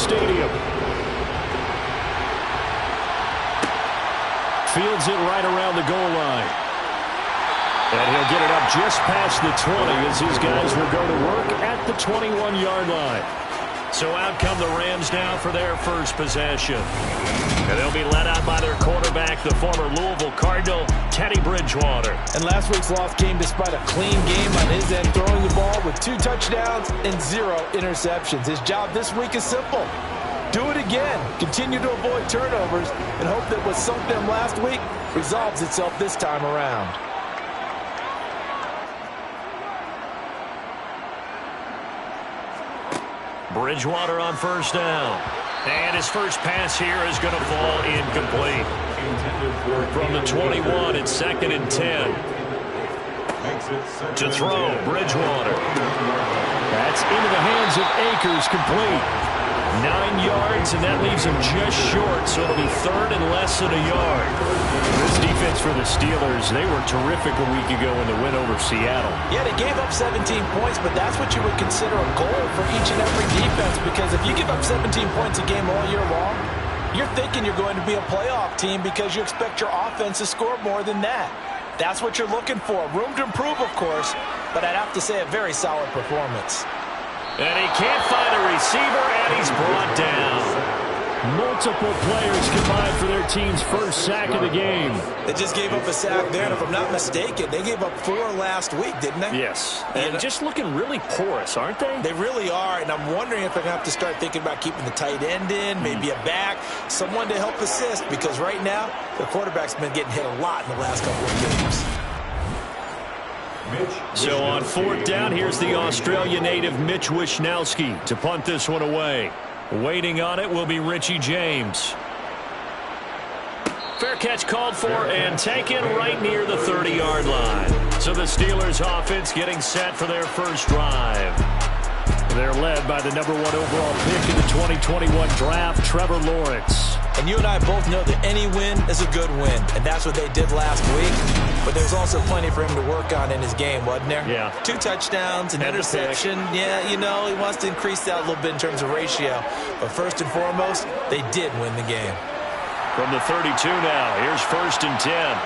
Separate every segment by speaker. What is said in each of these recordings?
Speaker 1: stadium. Fields it right around the goal line. And he'll get it up just past the 20 as his guys will go to work at the 21-yard line. So out come the Rams now for their first possession. And they'll be led out by their quarterback, the former Louisville Cardinal, Teddy Bridgewater.
Speaker 2: And last week's loss came despite a clean game on his end, throwing the ball with 2 touchdowns and 0 interceptions. His job this week is simple. Do it again. Continue to avoid turnovers and hope that what sunk them last week resolves itself this time around.
Speaker 1: Bridgewater on first down. And his first pass here is going to fall incomplete. From the 21, it's 2nd and 10. To throw, Bridgewater. That's into the hands of Akers, complete. 9 yards, and that leaves him just short, so it'll be 3rd and less than a yard. This defense for the Steelers, they were terrific a week ago in the win over Seattle.
Speaker 2: Yeah, they gave up 17 points, but that's what you would consider a goal for each and every defense, because if you give up 17 points a game all year long, you're thinking you're going to be a playoff team because you expect your offense to score more than that. That's what you're looking for. Room to improve, of course, but I'd have to say a very solid performance.
Speaker 1: And he can't find a receiver, and he's brought down. Multiple players combined for their team's first sack of the game.
Speaker 2: They just gave up a sack there, and if I'm not mistaken, they gave up 4 last week, didn't they?
Speaker 1: Yes. And just looking really porous, aren't they?
Speaker 2: They really are, and I'm wondering if they're going to have to start thinking about keeping the tight end in, maybe a back, someone to help assist, because right now, the quarterback's been getting hit a lot in the last couple of games.
Speaker 1: So on 4th down, here's the Australia native Mitch Wishnowsky to punt this one away. Waiting on it will be Richie James. Fair catch called for and taken right near the 30-yard line. So the Steelers offense getting set for their first drive. They're led by the #1 overall pick in the 2021 draft, Trevor Lawrence.
Speaker 2: And you and I both know that any win is a good win, and that's what they did last week. But there's also plenty for him to work on in his game, wasn't there?
Speaker 1: Yeah.
Speaker 2: 2 touchdowns, an interception. Yeah, you know, he wants to increase that a little bit in terms of ratio. But first and foremost, they did win the game.
Speaker 1: From the 32 now, here's 1st and 10.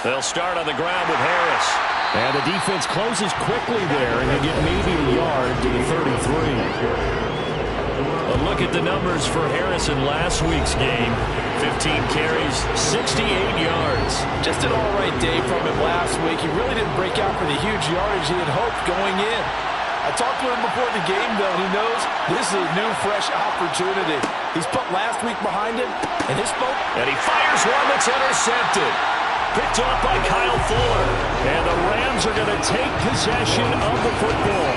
Speaker 1: They'll start on the ground with Harris. And the defense closes quickly there, and they get maybe a yard to the 33. A look at the numbers for Harris in last week's game. 15 carries, 68 yards.
Speaker 2: Just an all-right day from him last week. He really didn't break out for the huge yardage he had hoped going in. I talked to him before the game, though. He knows this is a new, fresh opportunity. He's put last week behind him, and his spoke.
Speaker 1: And he fires one that's intercepted. Picked off by Kyle Fuller. And the Rams are going to take possession of the football.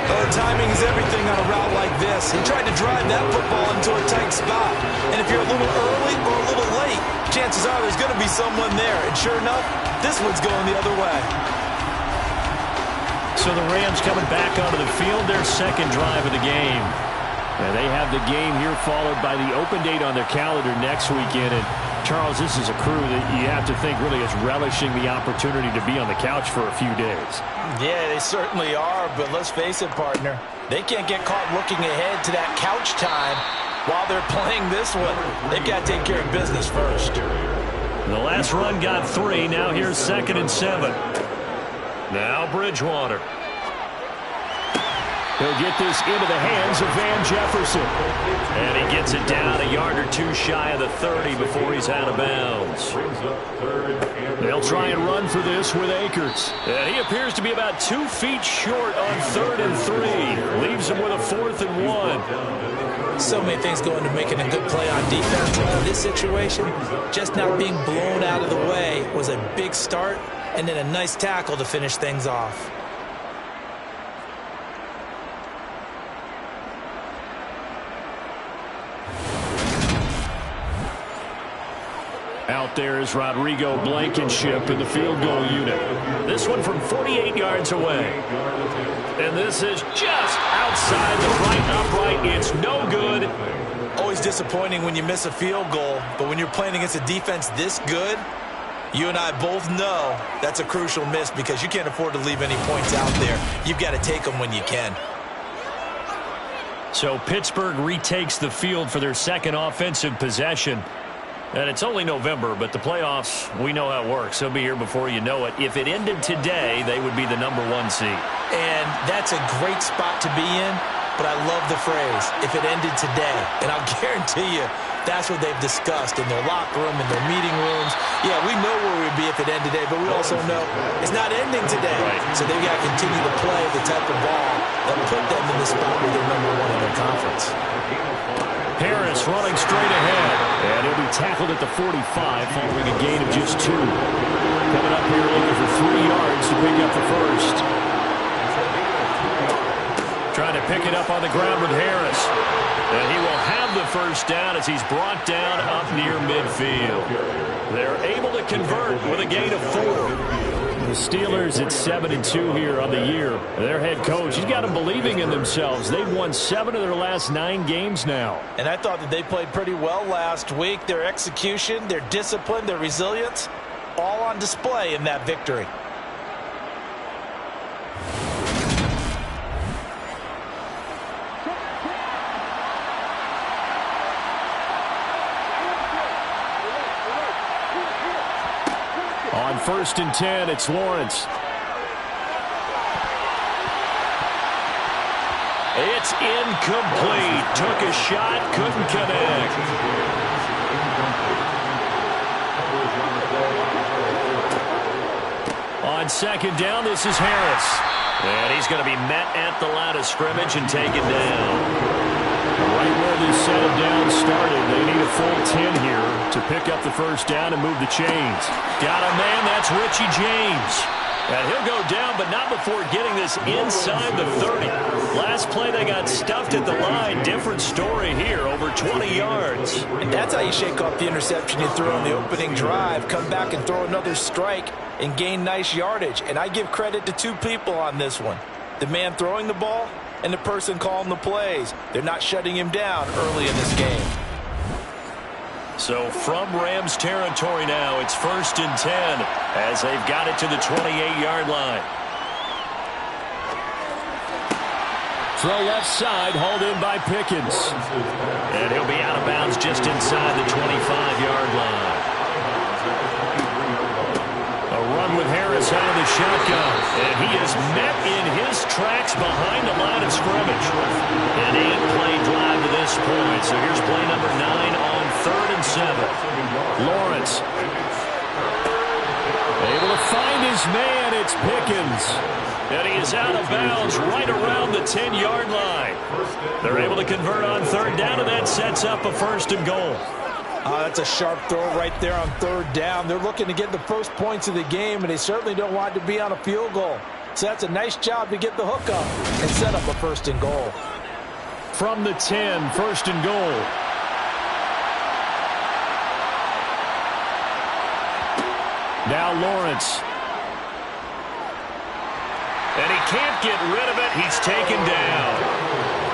Speaker 2: Oh, timing is everything on a route like this. He tried to drive that football into a tight spot. And if you're a little early or a little late, chances are there's going to be someone there. And sure enough, this one's going the other way.
Speaker 1: So the Rams coming back onto the field, their second drive of the game. And they have the game here followed by the open date on their calendar next weekend. And Charles, this is a crew that you have to think really is relishing the opportunity to be on the couch for a few days.
Speaker 2: Yeah, they certainly are, but let's face it, partner. They can't get caught looking ahead to that couch time while they're playing this one. They've got to take care of business first.
Speaker 1: The last run got 3. Now here's 2nd and 7. Now Bridgewater. He'll get this into the hands of Van Jefferson. And he gets it down a yard or 2 shy of the 30 before he's out of bounds. They'll try and run for this with Akers. And he appears to be about 2 feet short on 3rd and 3. Leaves him with a 4th and 1.
Speaker 2: So many things go into making a good play on defense. In this situation, just not being blown out of the way was a big start, and then a nice tackle to finish things off.
Speaker 1: Out there is Rodrigo Blankenship in the field goal unit. This one from 48 yards away. And this is just outside the right upright. It's no good.
Speaker 2: Always disappointing when you miss a field goal, but when you're playing against a defense this good, You and I both know that's a crucial miss because you can't afford to leave any points out there. You've got to take them when you can.
Speaker 1: So Pittsburgh retakes the field for their second offensive possession. And it's only November, but the playoffs, we know how it works. They'll be here before you know it. If it ended today, they would be the #1 seed.
Speaker 2: And that's a great spot to be in, but I love the phrase, if it ended today. And I'll guarantee you, that's what they've discussed in their locker room, in their meeting rooms. Yeah, we know where we'd be if it ended today, but we also know it's not ending today.
Speaker 1: Right.
Speaker 2: So they've got to continue to play the type of ball that put them in the spot where they're #1 in their conference.
Speaker 1: Harris running straight ahead. And he'll be tackled at the 45 following a gain of just 2. Coming up here looking for 3 yards to pick up the first. Trying to pick it up on the ground with Harris. And he will have the first down as he's brought down up near midfield. They're able to convert with a gain of 4. The Steelers at 7-2 here on the year. Their head coach, he's got them believing in themselves. They've won 7 of their last 9 games now.
Speaker 2: And I thought that they played pretty well last week. Their execution, their discipline, their resilience, all on display in that victory.
Speaker 1: On 1st and 10, it's Lawrence. It's incomplete. Took a shot, couldn't connect. On 2nd down, this is Harris. And he's going to be met at the line of scrimmage and taken down. Right where this set of downs started, they need a full 10 here to pick up the first down and move the chains. Got a man, that's Richie James. And he'll go down, but not before getting this inside the 30. Last play, they got stuffed at the line. Different story here, over 20 yards.
Speaker 2: And that's how you shake off the interception you threw on the opening drive. Come back and throw another strike and gain nice yardage. And I give credit to 2 people on this one. The man throwing the ball and the person calling the plays. They're not shutting him down early in this game.
Speaker 1: So from Rams territory now, it's 1st and 10 as they've got it to the 28-yard line. Throw left side, hauled in by Pickens. And he'll be out of bounds just inside the 25-yard line. A run with Harris out of the shotgun. And he is met in his tracks behind the line of scrimmage. An 8-play drive to this point. So here's play number 9 on 3rd and 7. Lawrence. Able to find his man. It's Pickens. And he is out of bounds right around the 10-yard line. They're able to convert on 3rd down, and that sets up a 1st and goal.
Speaker 2: That's a sharp throw right there on 3rd down. They're looking to get the first points of the game, and they certainly don't want it to be on a field goal. So that's a nice job to get the hook up and set up a 1st and goal.
Speaker 1: From the 10, 1st and goal. Now Lawrence. And he can't get rid of it. He's taken down.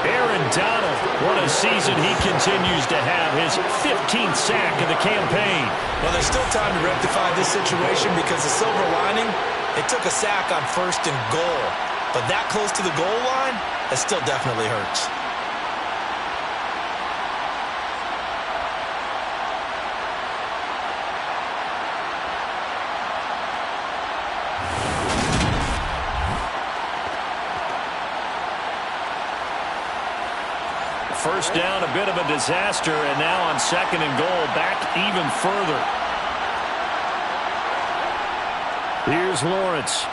Speaker 1: Aaron Donald, what a season he continues to have. His 15th sack of the campaign.
Speaker 2: Well, there's still time to rectify this situation because the silver lining, they took a sack on 1st and goal. But that close to the goal line, that still definitely hurts.
Speaker 1: First down, a bit of a disaster, and now on 2nd and goal, back even further. Here's Lawrence.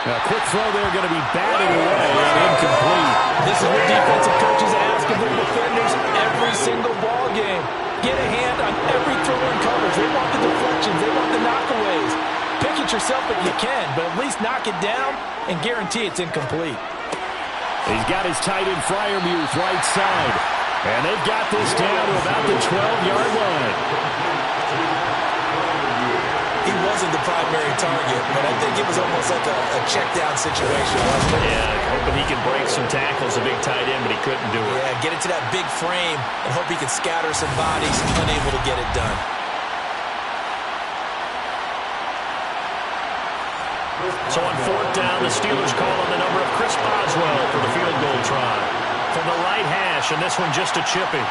Speaker 1: A quick throw there, going to be batted away and incomplete.
Speaker 2: This is what defensive coaches ask of their defenders every single ball game. Get a hand on every throw and coverage. They want the deflections. They want the knockaways. Pick it yourself if you can, but at least knock it down and guarantee it's incomplete.
Speaker 1: He's got his tight end Freiermuth right side. And they've got this down to about the 12-yard line.
Speaker 2: He wasn't the primary target, but I think it was almost like a check-down situation, wasn't it?
Speaker 1: Yeah, hoping he can break some tackles, a big tight end, but he couldn't do it.
Speaker 2: Yeah, get it to that big frame and hope he can scatter some bodies, unable to get it done.
Speaker 1: So on fourth down, the Steelers call on the number of Chris Boswell for the field goal try. From the right hash, and this one just a chippy.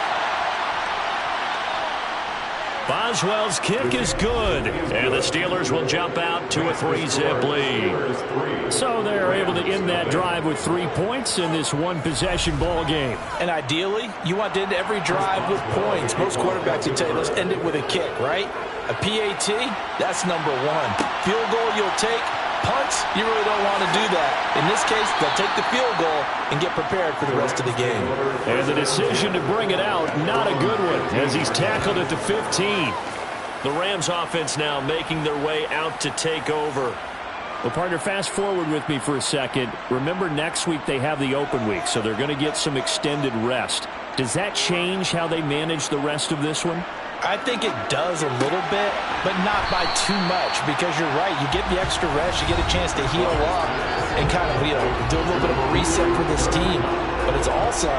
Speaker 1: Boswell's kick is good, and the Steelers will jump out to a 3-zip lead. So they're able to end that drive with 3 points in this one-possession ball game.
Speaker 2: And ideally, you want to end every drive with points. Most quarterbacks would tell you, let's end it with a kick, right? A PAT, that's number one. Field goal you'll take. Punts, you really don't want to do that. In this case, they'll take the field goal and get prepared for the rest of the game.
Speaker 1: And the decision to bring it out, not a good one, as he's tackled at the 15. The Rams offense now making their way out to take over.
Speaker 3: Well, partner, fast forward with me for a second. Remember, next week they have the open week, so they're going to get some extended rest. Does that change how they manage the rest of this one?
Speaker 2: I think it does a little bit, but not by too much, because you're right. You get the extra rest, you get a chance to heal up and kind of, do a little bit of a reset for this team. But it's also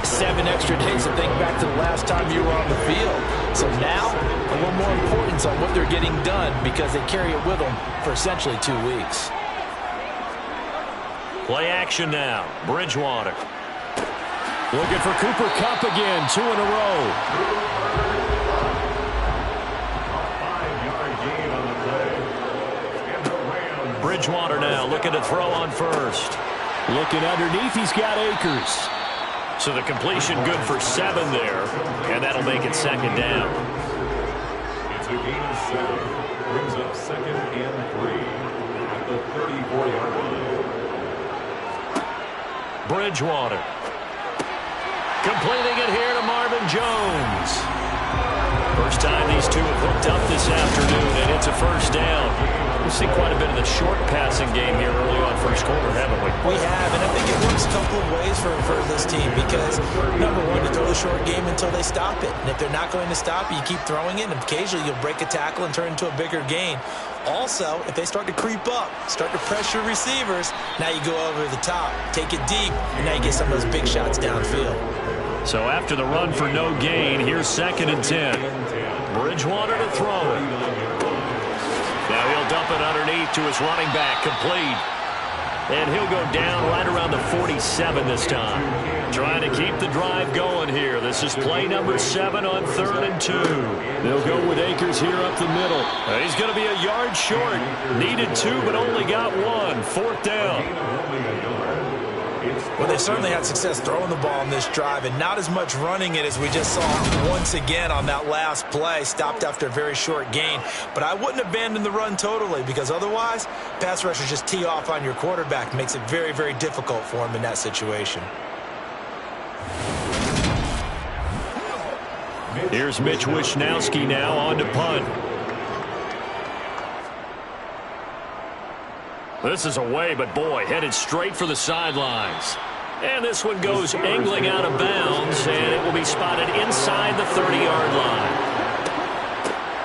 Speaker 2: 7 extra days to think back to the last time you were on the field. So now, a little more importance on what they're getting done, because they carry it with them for essentially 2 weeks.
Speaker 1: Play action now. Bridgewater.
Speaker 3: Looking for Cooper Kupp again, 2 in a row.
Speaker 1: Bridgewater now looking to throw on first.
Speaker 3: Looking underneath, he's got Akers.
Speaker 1: So the completion good for 7 there, and that'll make it second down.
Speaker 4: It's a gain of 7. Brings up 2nd and 3 at the 34-yard line.
Speaker 1: Bridgewater. Completing it here to Marvin Jones. First time these two have hooked up this afternoon, and it's a first down. We've seen quite a bit of the short passing game here early on first quarter, haven't we?
Speaker 2: We have, and I think it works a couple of ways for this team, because, number one, you throw the short game until they stop it. And if they're not going to stop it, you keep throwing it, and occasionally you'll break a tackle and turn into a bigger gain. Also, if they start to creep up, start to pressure receivers, now you go over the top, take it deep, and now you get some of those big shots downfield.
Speaker 1: So after the run for no gain, here's 2nd and 10. Bridgewater to throw it. Now he'll dump it underneath to his running back, complete. And he'll go down right around the 47 this time. Trying to keep the drive going here. This is play number 7 on 3rd and 2.
Speaker 3: They'll go with Akers here up the middle.
Speaker 1: He's going to be a yard short. Needed 2, but only got 1. 4th down.
Speaker 2: Well, they've certainly had success throwing the ball in this drive, and not as much running it as we just saw once again on that last play. Stopped after a very short gain. But I wouldn't abandon the run totally, because otherwise, pass rushers just tee off on your quarterback. Makes it very, very difficult for him in that situation.
Speaker 1: Here's Mitch Wishnowsky now on to punt. This is away, but boy, headed straight for the sidelines. And this one goes angling out of bounds, and it will be spotted inside the 30-yard line.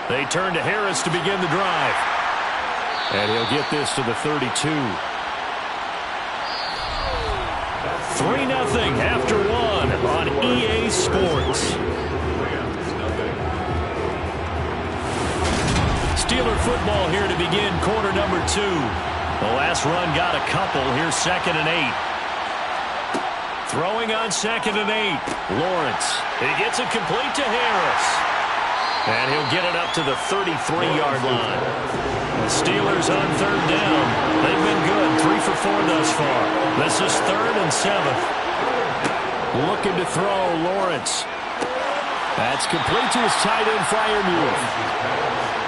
Speaker 1: They turn to Harris to begin the drive.
Speaker 3: And he'll get this to the 32.
Speaker 1: 3-0 after 1 on EA Sports. Steeler football here to begin quarter number 2. The last run got a couple. Here's 2nd and 8. Throwing on 2nd and 8. Lawrence. He gets it complete to Harris. And he'll get it up to the 33-yard line. The Steelers on 3rd down. They've been good. 3 for 4 thus far. This is 3rd and 7.
Speaker 3: Looking to throw, Lawrence. That's complete to his tight end, Freiermuth.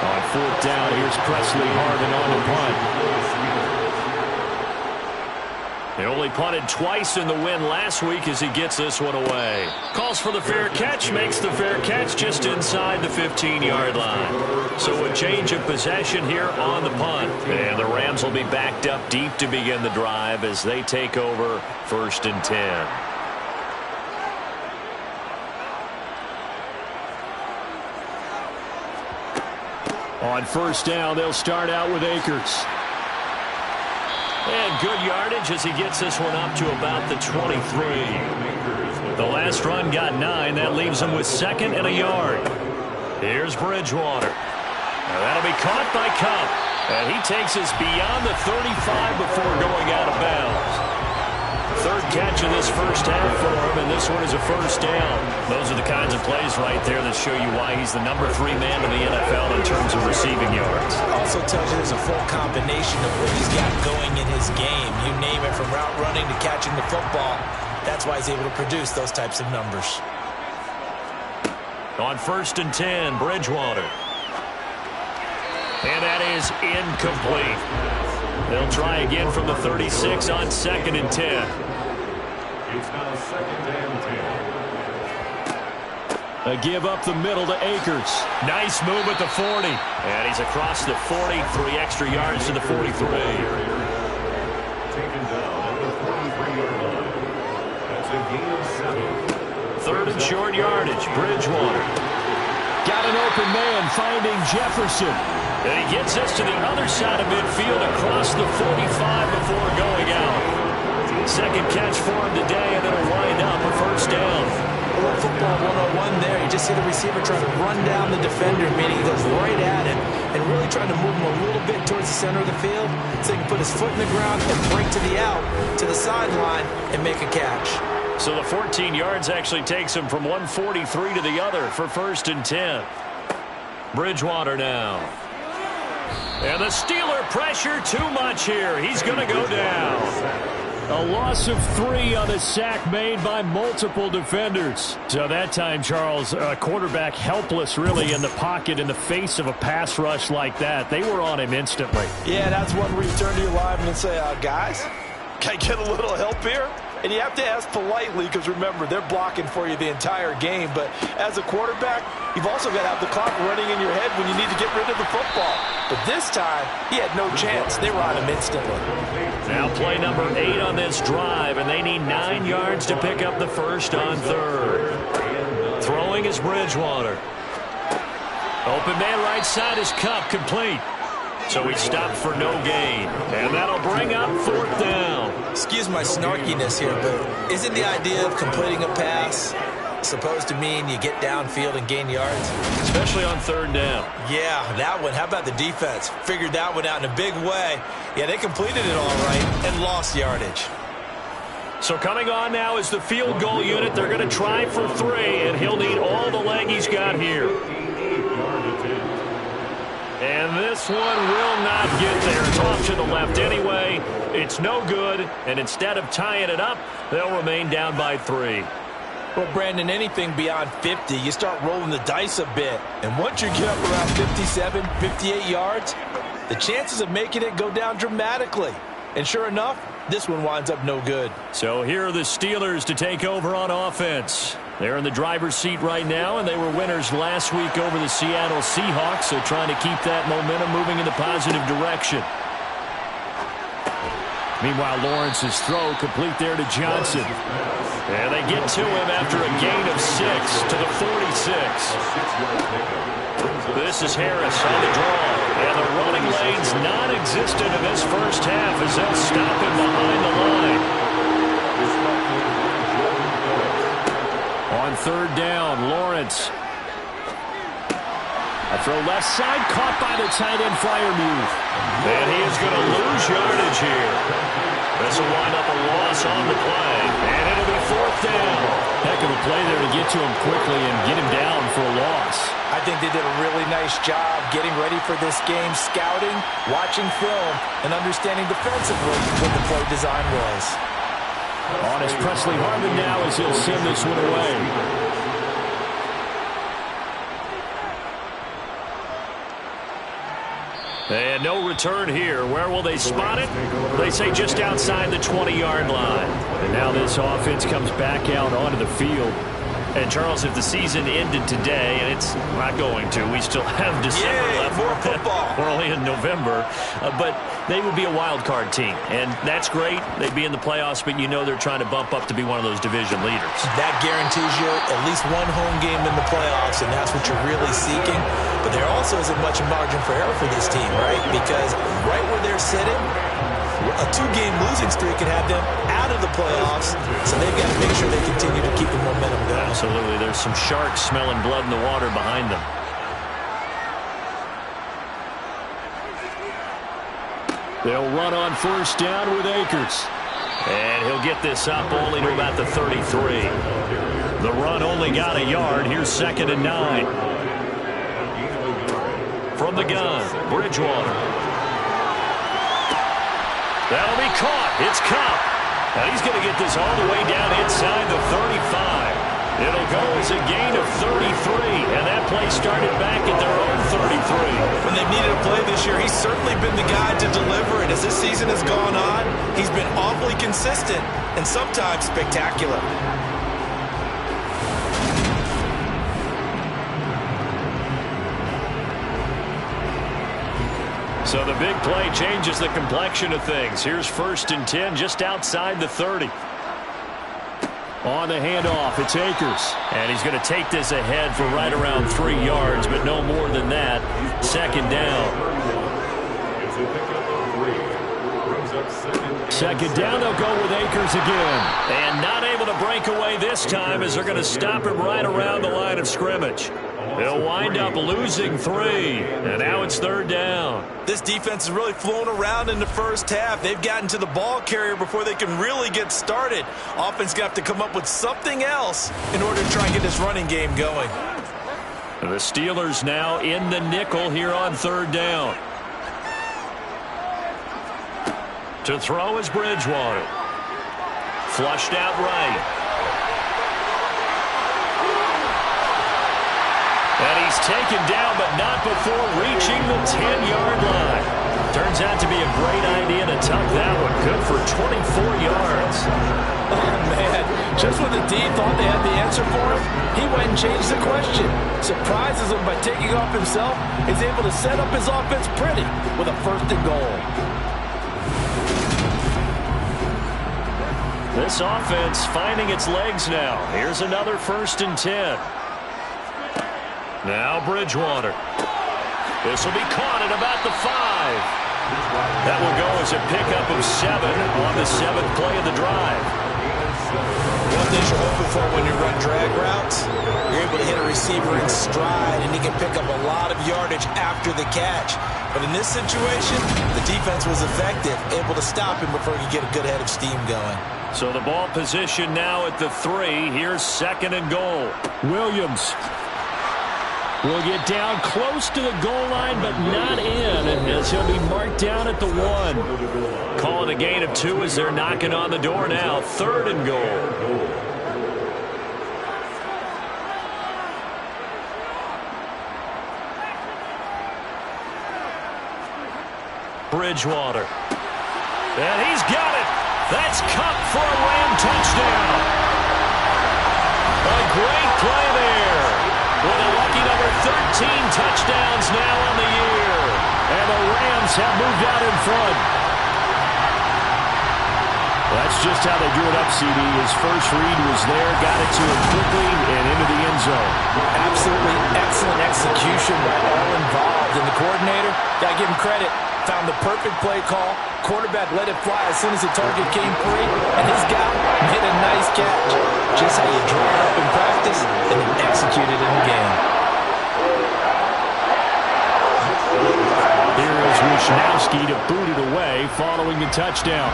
Speaker 3: On 4th down, here's Presley Harvin on the punt.
Speaker 1: He only punted twice in the win last week as he gets this one away. Calls for the fair catch, makes the fair catch just inside the 15-yard line. So a change of possession here on the punt. And the Rams will be backed up deep to begin the drive as they take over 1st and 10.
Speaker 3: On 1st down, they'll start out with Akers.
Speaker 1: And good yardage as he gets this one up to about the 23. The last run got 9. That leaves him with 2nd and a yard. Here's Bridgewater. Now that'll be caught by Kupp. And he takes us beyond the 35 before going out of bounds. Third catch of this first half for him, and this one is a first down. Those are the kinds of plays right there that show you why he's the number 3 man in the NFL in terms of receiving yards.
Speaker 2: Also tells you there's a full combination of what he's got going in his game. You name it, from route running to catching the football. That's why he's able to produce those types of numbers.
Speaker 1: On 1st and 10, Bridgewater. And that is incomplete. They'll try again from the 36 on 2nd and 10.
Speaker 4: It's now 2nd and 10.
Speaker 3: A give up the middle to Akers.
Speaker 1: Nice move at the 40. And he's across the 40, 3 extra yards to the 43.
Speaker 4: Taken down at the 43-yard line. That's a gain of 7.
Speaker 1: 3rd and short yardage, Bridgewater.
Speaker 3: Got an open man finding Jefferson.
Speaker 1: And he gets us to the other side of midfield across the 45 before going out. Second catch for him today, and it'll wind up a first down.
Speaker 2: A little football 101 there. You just see the receiver trying to run down the defender, meaning he goes right at him and really trying to move him a little bit towards the center of the field so he can put his foot in the ground and break to the out, to the sideline, and make a catch.
Speaker 1: So the 14 yards actually takes him from 143 to the other for 1st and 10. Bridgewater now. And the Steeler pressure too much here. He's going to go down.
Speaker 3: A loss of 3 on a sack made by multiple defenders. So that time, Charles, a quarterback helpless really in the pocket in the face of a pass rush like that. They were on him instantly.
Speaker 2: Yeah, that's one where you turn to your lineman and say, guys, can I get a little help here? And you have to ask politely because, remember, they're blocking for you the entire game. But as a quarterback, you've also got to have the clock running in your head when you need to get rid of the football. But this time, he had no chance. They were on him instantly.
Speaker 1: Now play number 8 on this drive, and they need 9 yards to pick up the first on 3rd. Throwing is Bridgewater. Open man right side is Kupp, complete. So he stopped for no gain. And that'll bring up 4th down.
Speaker 2: Excuse my snarkiness here, but isn't the idea of completing a pass supposed to mean you get downfield and gain yards?
Speaker 1: Especially on 3rd down.
Speaker 2: Yeah, that one. How about the defense? Figured that one out in a big way. Yeah, they completed it all right and lost yardage.
Speaker 1: So coming on now is the field goal unit. They're going to try for 3, and he'll need all the leg he's got here. And this one will not get there. It's off to the left anyway. It's no good. And instead of tying it up, they'll remain down by 3.
Speaker 2: Well, Brandon, anything beyond 50, you start rolling the dice a bit. And once you get up around 57, 58 yards, the chances of making it go down dramatically. And sure enough, this one winds up no good.
Speaker 1: So here are the Steelers to take over on offense. They're in the driver's seat right now, and they were winners last week over the Seattle Seahawks, so trying to keep that momentum moving in the positive direction. Meanwhile, Lawrence's throw complete there to Johnson. And they get to him after a gain of 6 to the 46. This is Harris on the draw. And the running lane's non-existent in this first half as they'll stop him behind the line. On 3rd down, Lawrence. A throw left side, caught by the tight end Freiermuth. And he is going to lose yardage here. This will wind up a loss on the play. And it'll be 4th down.
Speaker 3: Heck of a play there to get to him quickly and get him down for a loss.
Speaker 2: I think they did a really nice job getting ready for this game, scouting, watching film, and understanding defensively what the play design was.
Speaker 3: On is Presley Harvin now as he'll send this one away.
Speaker 1: And no return here. Where will they spot it? They say just outside the 20-yard line.
Speaker 3: And now this offense comes back out onto the field.
Speaker 1: And, Charles, if the season ended today, and it's not going to, we still have December left.
Speaker 2: More football.
Speaker 1: We're only in November. But they would be a wild card team. And that's great. They'd be in the playoffs, but you know they're trying to bump up to be one of those division leaders.
Speaker 2: That guarantees you at least one home game in the playoffs, and that's what you're really seeking. But there also isn't much margin for error for this team, right? Because right where they're sitting, a 2-game losing streak could have them out of the playoffs, so they've got to make sure they continue to keep the momentum going.
Speaker 1: Absolutely. There's some sharks smelling blood in the water behind them.
Speaker 3: They'll run on first down with Akers.
Speaker 1: And he'll get this up only to about the 33. The run only got a yard. Here's 2nd and 9. From the gun, Bridgewater. That'll be caught. It's Kupp. And he's going to get this all the way down inside the 35. It'll go as a gain of 33. And that play started back at their own 33.
Speaker 2: When they've needed a play this year, he's certainly been the guy to deliver it. As this season has gone on, he's been awfully consistent and sometimes spectacular.
Speaker 1: So the big play changes the complexion of things. Here's 1st and 10 just outside the 30.
Speaker 3: On the handoff, it's Akers.
Speaker 1: And he's going to take this ahead for right around 3 yards, but no more than that. 2nd down.
Speaker 3: Second down, they'll go with Akers again.
Speaker 1: And not able to break away this time as they're going to stop him right around the line of scrimmage. They'll wind up losing 3. And now it's 3rd down.
Speaker 2: This defense has really flown around in the first half. They've gotten to the ball carrier before they can really get started. Offense got to come up with something else in order to try and get this running game going.
Speaker 1: The Steelers now in the nickel here on 3rd down. To throw is Bridgewater. Flushed out right. And he's taken down, but not before reaching the 10-yard line. Turns out to be a great idea to tuck that one. Good for 24 yards.
Speaker 2: Oh, man. Just when the D thought they had the answer for him, he went and changed the question. Surprises him by taking off himself. Is able to set up his offense pretty with a 1st and goal.
Speaker 1: This offense finding its legs now. Here's another 1st and 10. Now Bridgewater. This will be caught at about the 5. That will go as a pickup of 7 on the 7th play of the drive.
Speaker 2: One thing you're hoping for when you run drag routes, you're able to hit a receiver in stride, and he can pick up a lot of yardage after the catch. But in this situation, the defense was effective, able to stop him before he could get a good head of steam going.
Speaker 1: So the ball position now at the 3. Here's 2nd and goal.
Speaker 3: Williams will get down close to the goal line, but not in, as he'll be marked down at the 1.
Speaker 1: Calling a gain of 2 as they're knocking on the door now. 3rd and goal. Bridgewater. And he's got it. That's Kupp for a Ram touchdown. A great play there. With a lucky number 13 touchdowns now on the year.
Speaker 3: And the Rams have moved out in front. That's just how they drew it up, CD. His first read was there, got it to him quickly and into the end zone.
Speaker 2: Absolutely excellent execution by all involved. And the coordinator, got to give him credit, found the perfect play call. Quarterback let it fly as soon as the target came free, and his guy made a nice catch. Just how you draw it up in practice and then execute it in the game.
Speaker 3: Here is Wishnowski to boot it away following the touchdown.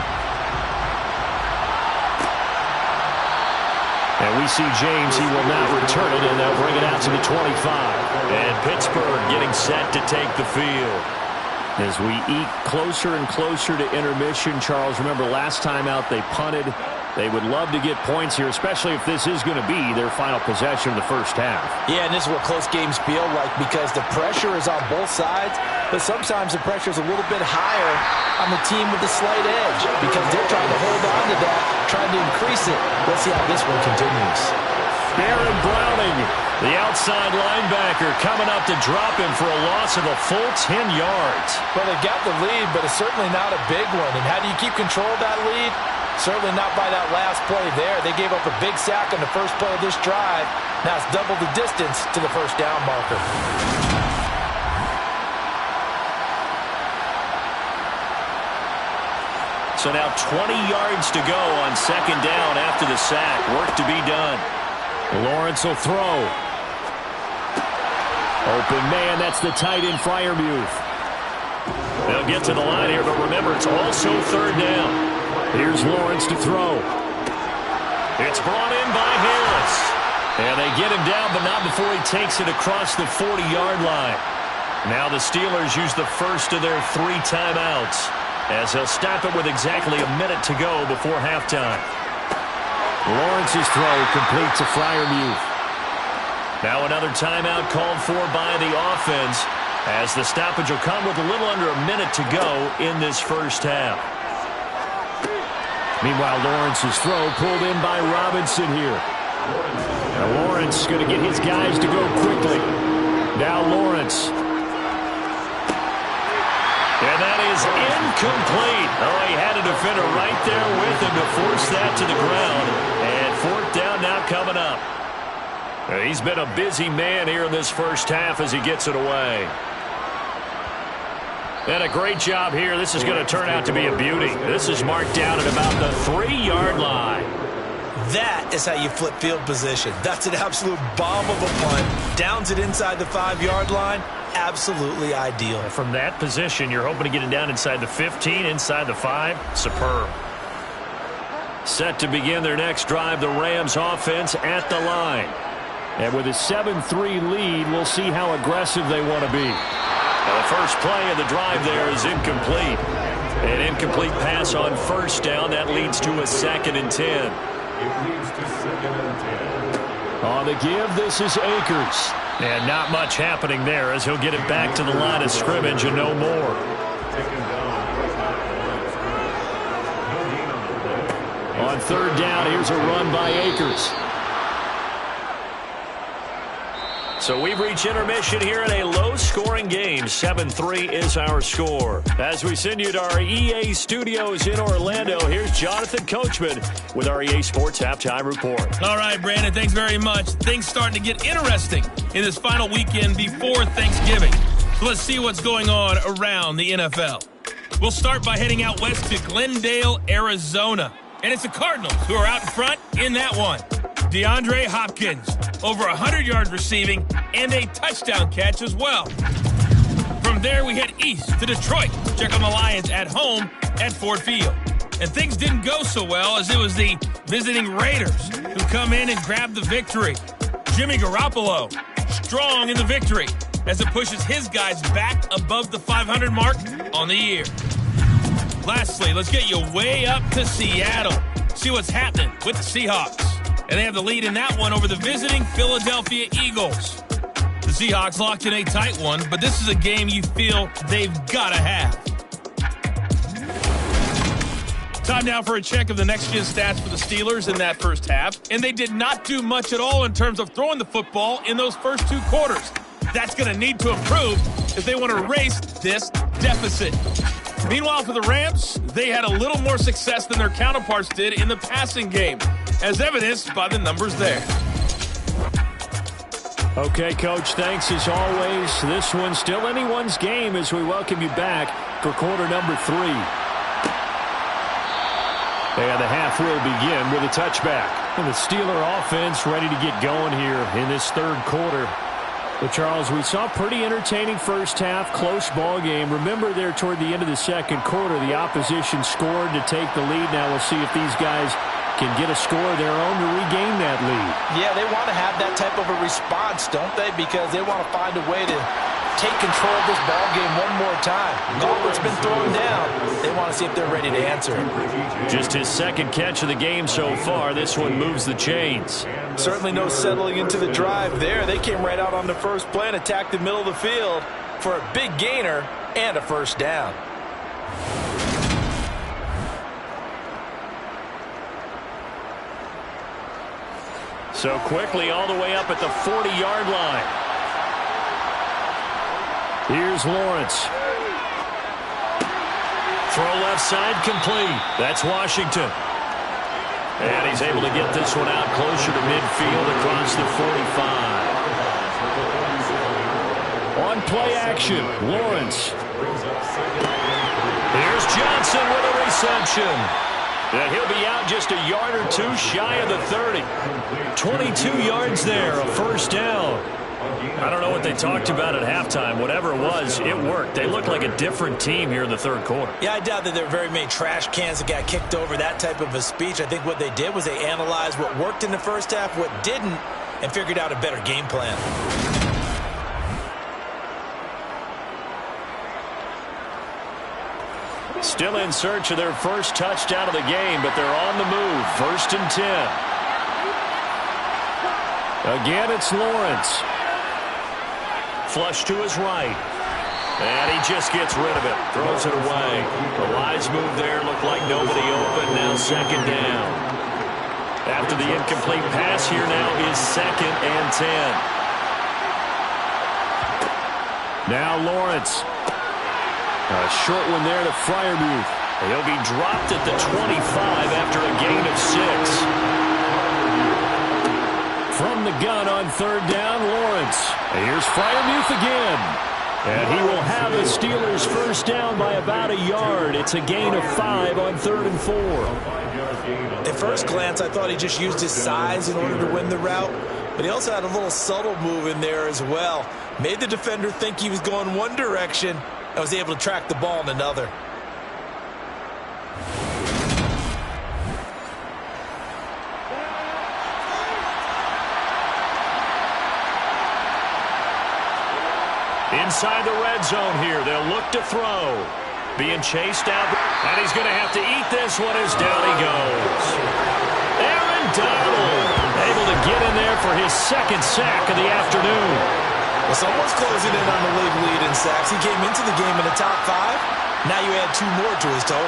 Speaker 3: And we see James, he will not return it, and they'll bring it out to the 25.
Speaker 1: And Pittsburgh getting set to take the field.
Speaker 3: As we eke closer and closer to intermission, Charles, remember last time out they punted. They would love to get points here, especially if this is going to be their final possession of the first half.
Speaker 2: Yeah, and this is what close games feel like because the pressure is on both sides, but sometimes the pressure is a little bit higher on the team with the slight edge because they're trying to hold on to that, trying to increase it. Let's see how this one continues.
Speaker 1: Aaron Browning, the outside linebacker, coming up to drop him for a loss of a full 10 yards.
Speaker 2: Well, they got the lead, but it's certainly not a big one. And how do you keep control of that lead? Certainly not by that last play there. They gave up a big sack on the first play of this drive. Now it's double the distance to the first down marker.
Speaker 1: So now 20 yards to go on 2nd down after the sack. Work to be done.
Speaker 3: Lawrence will throw. Open man, that's the tight end Freiermuth.
Speaker 1: They'll get to the line here, but remember, it's also third down. Here's Lawrence to throw. It's brought in by Harris. And they get him down, but not before he takes it across the 40-yard line. Now the Steelers use the first of their 3 timeouts, as they'll stop it with exactly a minute to go before halftime.
Speaker 3: Lawrence's throw complete to Freiermuth.
Speaker 1: Now another timeout called for by the offense, as the stoppage will come with a little under a minute to go in this first half.
Speaker 3: Meanwhile, Lawrence's throw pulled in by Robinson here. Now Lawrence going to get his guys to go quickly. Now Lawrence.
Speaker 1: And that is incomplete. Oh, he had a defender right there with him to force that to the ground. And fourth down now coming up. He's been a busy man here in this first half as he gets it away. And a great job here. This is going to turn out to be a beauty. This is marked down at about the 3-yard line.
Speaker 2: That is how you flip field position. That's an absolute bomb of a punt. Downs it inside the 5-yard line. Absolutely ideal.
Speaker 1: From that position, you're hoping to get it down inside the 15, inside the 5. Superb. Set to begin their next drive, the Rams offense at the line.
Speaker 3: And with a 7-3 lead, we'll see how aggressive they want to be.
Speaker 1: Now the first play of the drive there is incomplete. An incomplete pass on first down. That leads to a 2nd and 10.
Speaker 4: It leads to 2nd and 10.
Speaker 3: On the give, this is Akers.
Speaker 1: And not much happening there as he'll get it back to the line of scrimmage and no more.
Speaker 3: On third down, here's a run by Akers.
Speaker 1: So we've reached intermission here in a low-scoring game. 7-3 is our score. As we send you to our EA studios in Orlando, here's Jonathan Coachman with our EA Sports Halftime Report.
Speaker 5: All right, Brandon, thanks very much. Things starting to get interesting in this final weekend before Thanksgiving. So let's see what's going on around the NFL. We'll start by heading out west to Glendale, Arizona. And it's the Cardinals who are out in front in that one. DeAndre Hopkins, over 100 yards receiving and a touchdown catch as well. From there, we head east to Detroit. Check on the Lions at home at Ford Field. And things didn't go so well as it was the visiting Raiders who come in and grab the victory. Jimmy Garoppolo, strong in the victory as it pushes his guys back above the 500 mark on the year. Lastly, let's get you way up to Seattle. See what's happening with the Seahawks. And they have the lead in that one over the visiting Philadelphia Eagles. The Seahawks locked in a tight one, but this is a game you feel they've got to have. Time now for a check of the next-gen stats for the Steelers in that first half. And they did not do much at all in terms of throwing the football in those first 2 quarters. That's going to need to improve if they want to erase this deficit. Meanwhile, for the Rams, they had a little more success than their counterparts did in the passing game, as evidenced by the numbers there.
Speaker 3: Okay, Coach, thanks as always. This one's still anyone's game as we welcome you back for quarter number 3. And the half will begin with a touchback. And the Steeler offense ready to get going here in this third quarter. But, Charles, we saw a pretty entertaining first half, close ball game. Remember there toward the end of the second quarter, the opposition scored to take the lead. Now we'll see if these guys can get a score of their own to regain that lead.
Speaker 2: Yeah, they want to have that type of a response, don't they? Because they want to find a way to take control of this ball game one more time. Gauntlet's been thrown down. They want to see if they're ready to answer it.
Speaker 1: Just his second catch of the game so far. This one moves the chains.
Speaker 2: Certainly no settling into the drive there. They came right out on the first play and attacked the middle of the field for a big gainer and a first down.
Speaker 1: So quickly all the way up at the 40-yard line.
Speaker 3: Here's Lawrence.
Speaker 1: Throw left side complete. That's Washington. And he's able to get this one out closer to midfield across the 45.
Speaker 3: On play action, Lawrence.
Speaker 1: Here's Johnson with a reception. And he'll be out just a yard or two shy of the 30. 22 yards there, a first down. I don't know what they talked about at halftime. Whatever it was, it worked. They looked like a different team here in the third quarter.
Speaker 2: Yeah, I doubt that there were very many trash cans that got kicked over, that type of a speech. I think what they did was they analyzed what worked in the first half, what didn't, and figured out a better game plan.
Speaker 1: Still in search of their first touchdown of the game, but they're on the move. 1st and 10. Again, it's Lawrence. Flush to his right. And he just gets rid of it. Throws it away. The wise move there. Looked like nobody open. Now 2nd down. After the incomplete pass, here now is 2nd and 10. Now Lawrence. A short one there to Freiermuth. He'll be dropped at the 25 after a gain of 6. From the gun on 3rd down, Lawrence. Here's Freiermuth again. And he will have the Steelers first down by about a yard. It's a gain of 5 on 3rd and 4.
Speaker 2: At first glance, I thought he just used his size in order to win the route. But he also had a little subtle move in there as well. Made the defender think he was going one direction. I was able to track the ball in another.
Speaker 1: Inside the red zone here, they'll look to throw. Being chased out, and he's going to have to eat this one as down he goes. Aaron Donald able to get in there for his 2nd sack of the afternoon.
Speaker 2: Well, someone's closing in on the league lead in sacks. He came into the game in the top 5. Now you add 2 more to his total.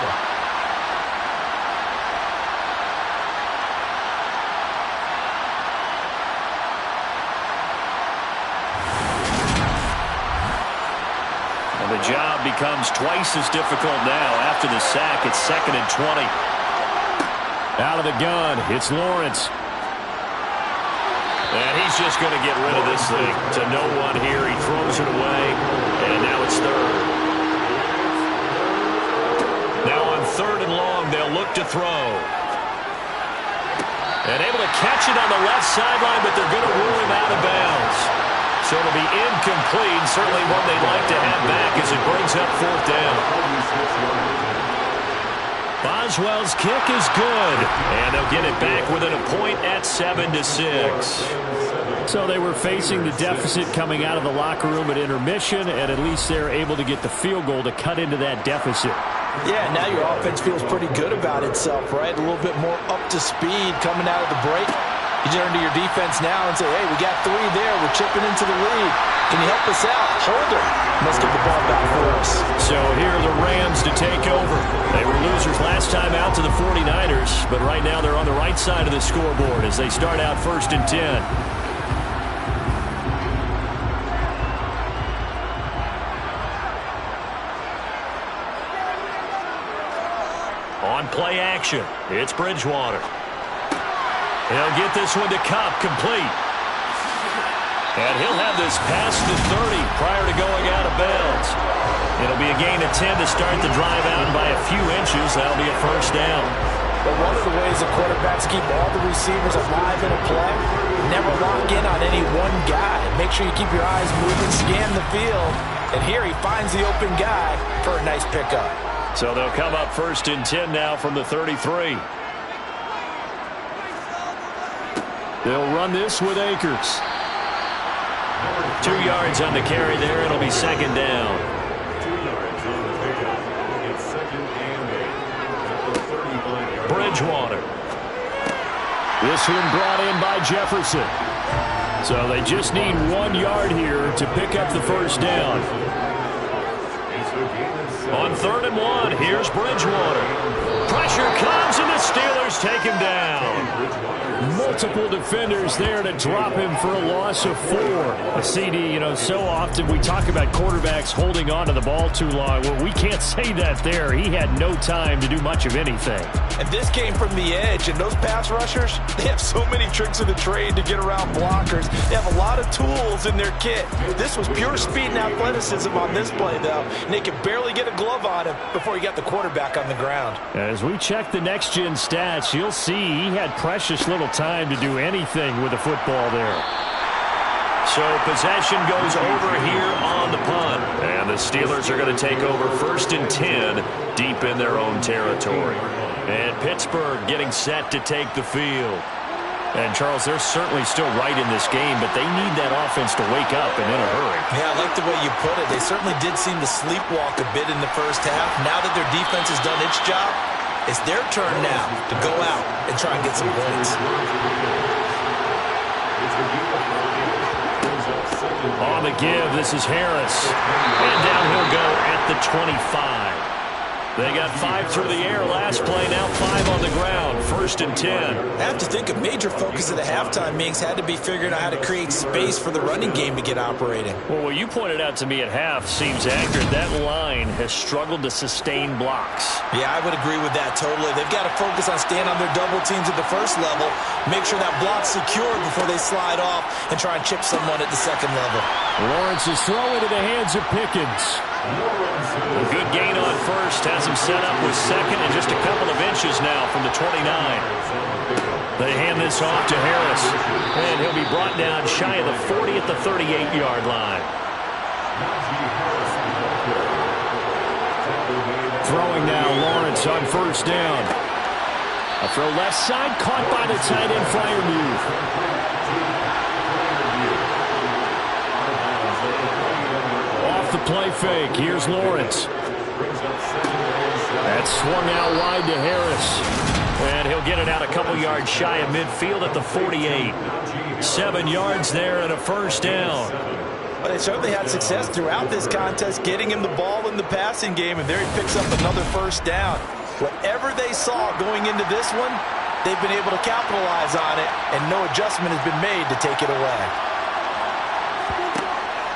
Speaker 1: And the job becomes twice as difficult now after the sack. It's 2nd and 20. Out of the gun, it's Lawrence. And he's just going to get rid of this thing to no one here. He throws it away, and now it's 3rd. Now on 3rd and long, they'll look to throw. And able to catch it on the left sideline, but they're going to rule him out of bounds. So it'll be incomplete, certainly one they'd like to have back as it brings up 4th down. Boswell's kick is good, and they'll get it back within a point at 7-6.
Speaker 3: So they were facing the deficit coming out of the locker room at intermission, and at least they're able to get the field goal to cut into that deficit.
Speaker 2: Yeah, now your offense feels pretty good about itself, right? A little bit more up to speed coming out of the break. You turn to your defense now and say, hey, we got 3 there. We're chipping into the lead. Can you help us out? Holder must get the ball back for us.
Speaker 1: So here are the Rams to take over. They were losers last time out to the 49ers, but right now they're on the right side of the scoreboard as they start out 1st and 10. On play action, it's Bridgewater. He'll get this one to Kupp, complete. And he'll have this past the 30 prior to going out of bounds. It'll be a gain of 10 to start the drive out by a few inches. That'll be a first down.
Speaker 2: But one of the ways that quarterbacks keep all the receivers alive in a play, never lock in on any one guy. Make sure you keep your eyes moving, scan the field. And here he finds the open guy for a nice pickup.
Speaker 1: So they'll come up 1st and 10 now from the 33. They'll run this with Akers. 2 yards on the carry there. It'll be 2nd down.
Speaker 4: 2 yards on the pickup. It's 2nd and 8 at the 35-yard line.
Speaker 1: Bridgewater. This one brought in by Jefferson. So they just need 1 yard here to pick up the first down. On 3rd and 1, here's Bridgewater. Pressure comes, and the Steelers take him down.
Speaker 3: Multiple defenders there to drop him for a loss of 4. A CD, so often we talk about quarterbacks holding on to the ball too long. Well, we can't say that there. He had no time to do much of anything.
Speaker 2: And this came from the edge, and those pass rushers, they have so many tricks of the trade to get around blockers. They have a lot of tools in their kit. This was pure speed and athleticism on this play, though. And they could barely get a glove on him before he got the quarterback on the ground.
Speaker 3: As we check the next-gen stats, you'll see he had precious little time to do anything with the football there.
Speaker 1: So possession goes over here on the punt. And the Steelers are going to take over 1st and 10 deep in their own territory. And Pittsburgh getting set to take the field. And, Charles, they're certainly still right in this game, but they need that offense to wake up and in a hurry.
Speaker 2: Yeah, I like the way you put it. They certainly did seem to sleepwalk a bit in the first half. Now that their defense has done its job, it's their turn now to go out and try and get some points.
Speaker 1: On the give, this is Harris. And down he'll go at the 25. They got 5 through the air last play, now 5 on the ground. 1st and 10.
Speaker 2: I have to think a major focus of the halftime meetings had to be figuring out how to create space for the running game to get operating.
Speaker 1: Well, what you pointed out to me at half seems accurate. That line has struggled to sustain blocks.
Speaker 2: Yeah, I would agree with that totally. They've got to focus on staying on their double teams at the first level, make sure that block's secured before they slide off and try and chip someone at the second level.
Speaker 3: Lawrence is throwing to the hands of Pickens.
Speaker 1: A good gain on first, has him set up with second and just a couple of inches now from the 29. They hand this off to Harris, and he'll be brought down shy of the 40 at the 38-yard line.
Speaker 3: Throwing now, Lawrence on 1st down. A throw left side, caught by the tight end Freiermuth. The play fake. Here's Lawrence. That's swung out wide to Harris.
Speaker 1: And he'll get it out a couple yards shy of midfield at the 48. 7 yards there and a 1st down.
Speaker 2: But they certainly had success throughout this contest, getting him the ball in the passing game, and there he picks up another 1st down. Whatever they saw going into this one, they've been able to capitalize on it, and no adjustment has been made to take it away.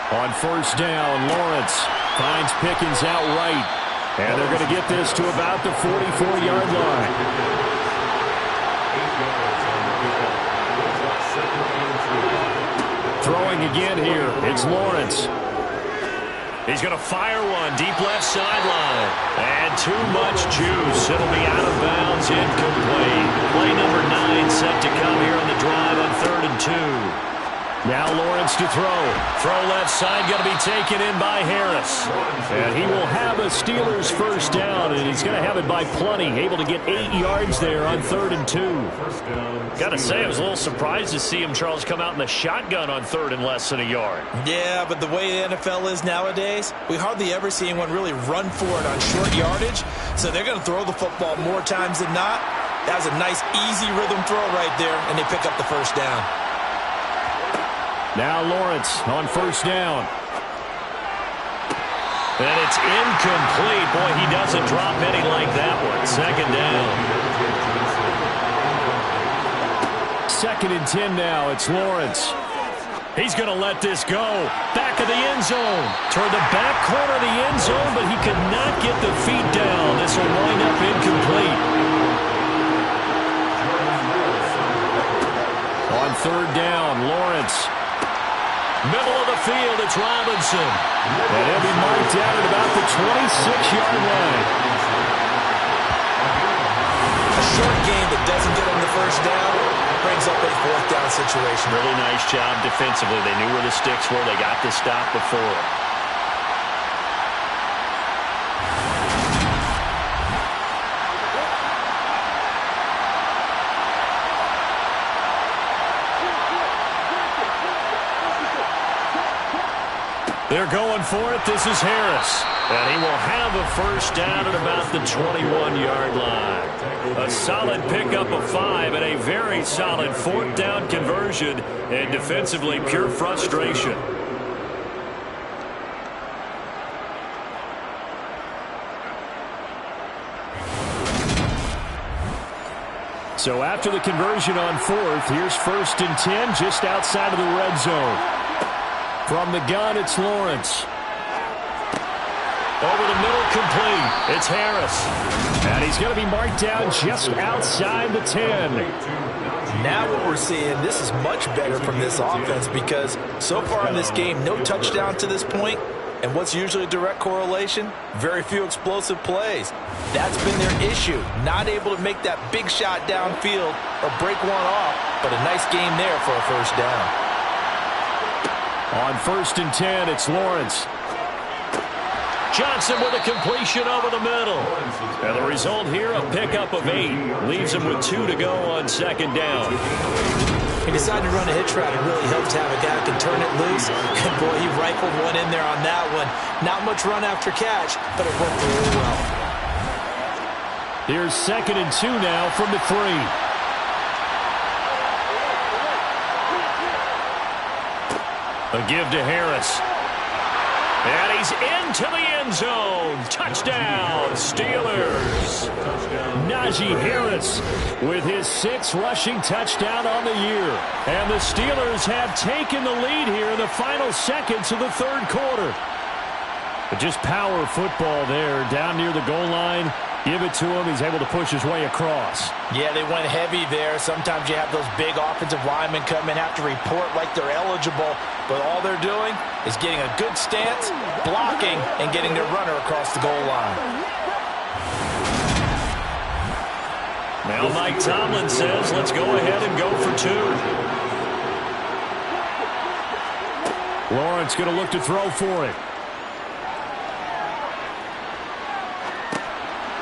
Speaker 3: On 1st down, Lawrence finds Pickens out right. And they're going to get this to about the 44-yard line. Throwing again here, it's Lawrence.
Speaker 1: He's going to fire one deep left sideline. And too much juice. It'll be out of bounds, incomplete. Play number 9 set to come here on the drive on 3rd and 2.
Speaker 3: Now Lawrence to throw.
Speaker 1: Throw left side, going to be taken in by Harris.
Speaker 3: And he will have a Steelers 1st down, and he's going to have it by plenty. Able to get 8 yards there on 3rd and 2.
Speaker 1: Got to say, I was a little surprised to see him, Charles, come out in the shotgun on 3rd and less than a yard.
Speaker 2: Yeah, but the way the NFL is nowadays, we hardly ever see anyone really run for it on short yardage. So they're going to throw the football more times than not. That was a nice, easy rhythm throw right there, and they pick up the 1st down.
Speaker 3: Now Lawrence on 1st down.
Speaker 1: And it's incomplete. Boy, he doesn't drop any like that one. 2nd down.
Speaker 3: 2nd and 10 now. It's Lawrence.
Speaker 1: He's going to let this go. Back of the end zone. Toward the back corner of the end zone, but he could not get the feet down. This will wind up incomplete.
Speaker 3: On 3rd down, Lawrence.
Speaker 1: Middle of the field, it's Robinson.
Speaker 3: And he'll be marked down at about the 26-yard line.
Speaker 2: A short game that doesn't get him the 1st down brings up a 4th down situation.
Speaker 1: Really nice job defensively. They knew where the sticks were. They got the stop before. They're going for it. This is Harris. And he will have a 1st down at about the 21-yard line. A solid pickup of 5 and a very solid 4th down conversion. And defensively, pure frustration.
Speaker 3: So after the conversion on 4th, here's 1st and 10 just outside of the red zone. From the gun, it's Lawrence.
Speaker 1: Over the middle, complete. It's Harris.
Speaker 3: And he's going to be marked down just outside the 10.
Speaker 2: Now what we're seeing, this is much better from this offense because so far in this game, no touchdown to this point. And what's usually a direct correlation? Very few explosive plays. That's been their issue. Not able to make that big shot downfield or break one off, but a nice game there for a 1st down.
Speaker 3: On 1st and 10, it's Lawrence.
Speaker 1: Johnson with a completion over the middle. And the result here, a pickup of 8. Leaves him with 2 to go on 2nd down.
Speaker 2: He decided to run a hitch route. It really helped to have a guy who can turn it loose. And boy, he rifled one in there on that one. Not much run after catch, but it worked really well.
Speaker 3: Here's 2nd and 2 now from the 3. A give to Harris. And he's into the end zone. Touchdown, Steelers. Najee Harris with his 6th rushing touchdown on the year. And the Steelers have taken the lead here in the final seconds of the 3rd quarter. But just power football there down near the goal line. Give it to him. He's able to push his way across.
Speaker 2: Yeah, they went heavy there. Sometimes you have those big offensive linemen come in, have to report like they're eligible. But all they're doing is getting a good stance, blocking, and getting their runner across the goal line.
Speaker 1: Now Mike Tomlin says, let's go ahead and go for 2.
Speaker 3: Lawrence going to look to throw for it.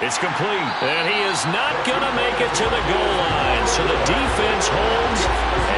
Speaker 1: It's complete, and he is not going to make it to the goal line. So the defense holds,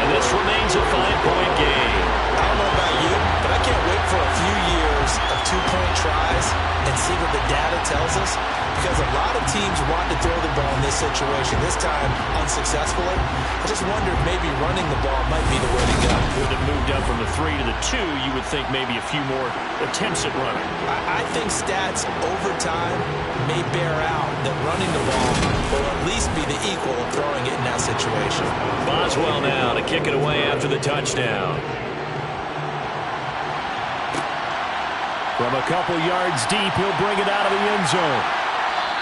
Speaker 1: and this remains a 5-point game.
Speaker 2: I don't know about you, but I can't wait for a few years of 2-point tries and see what the data tells us. Because a lot of teams want to throw the ball in this situation, this time unsuccessfully. I just wonder if maybe running the ball might be the way to go.
Speaker 1: With it moved up from the 3 to the 2, you would think maybe a few more attempts at running.
Speaker 2: I think stats over time may bear out that running the ball will at least be the equal of throwing it in that situation.
Speaker 1: Boswell now to kick it away after the touchdown.
Speaker 3: From a couple yards deep, he'll bring it out of the end zone.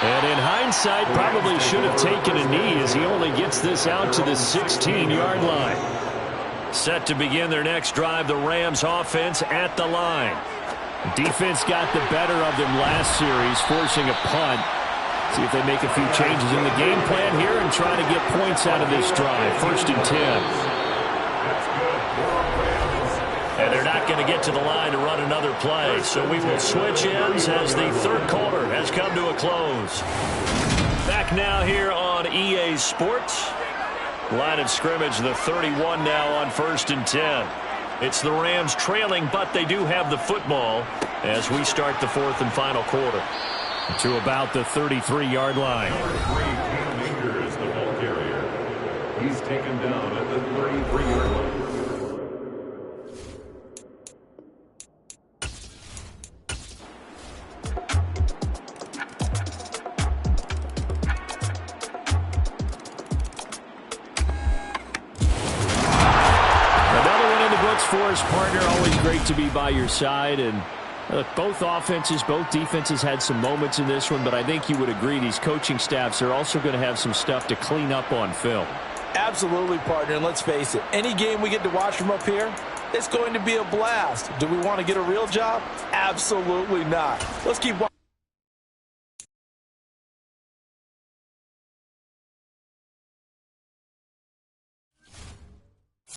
Speaker 3: And in hindsight, probably should have taken a knee as he only gets this out to the 16-yard line. Set to begin their next drive, the Rams offense at the line. Defense got the better of them last series, forcing a punt. See if they make a few changes in the game plan here and try to get points out of this drive. 1st and 10. And they're not going to get to the line to run another play. So we will switch ends as the 3rd quarter has come to a close. Back now here on EA Sports. Line of scrimmage, the 31 now on 1st and 10. It's the Rams trailing, but they do have the football as we start the 4th and final quarter. To about the 33-yard line.
Speaker 4: Number 3, Cam Akers, the ball carrier. He's taken down at the 33-yard line.
Speaker 3: For his partner, always great to be by your side. And both defenses had some moments in this one, but I think you would agree these coaching staffs are also going to have some stuff to clean up on film.
Speaker 2: Absolutely, partner, and let's face it, any game we get to watch from up here, it's going to be a blast. Do we want to get a real job? Absolutely not. Let's keep watching.